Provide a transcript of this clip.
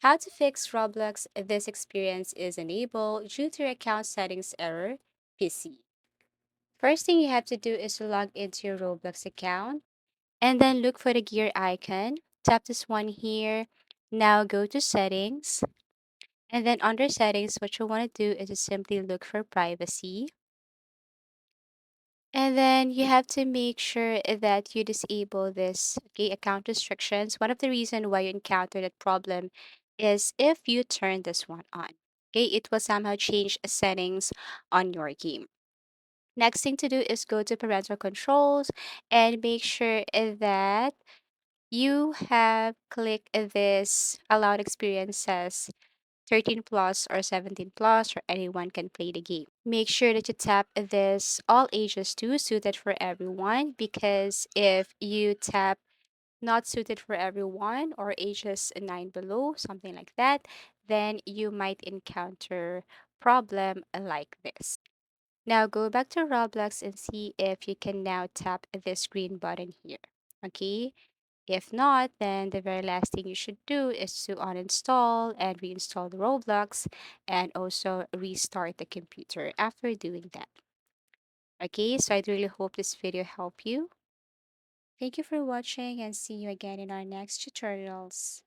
How to fix Roblox This experience is enabled due to account settings error PC. First thing you have to do is to log into your Roblox account and then look for the gear icon. Tap this one here. Now go to settings. And then under settings, what you want to do is to simply look for privacy. And then you have to make sure that you disable this account restrictions. One of the reasons why you encounter that problem is if you turn this one on. Okay, it will somehow change settings on your game. Next thing to do is go to parental controls and make sure that you have clicked this allowed experiences 13 plus or 17 plus, or anyone can play the game. Make sure that you tap this all ages too, suited for everyone, because if you tap not suited for everyone or ages 9 below, something like that, then you might encounter problem like this. Now go back to Roblox and see if you can now tap this green button here. Okay, if not, then the very last thing you should do is to uninstall and reinstall the Roblox and also restart the computer after doing that. Okay, so I really hope this video helped you. Thank you for watching and see you again in our next tutorials.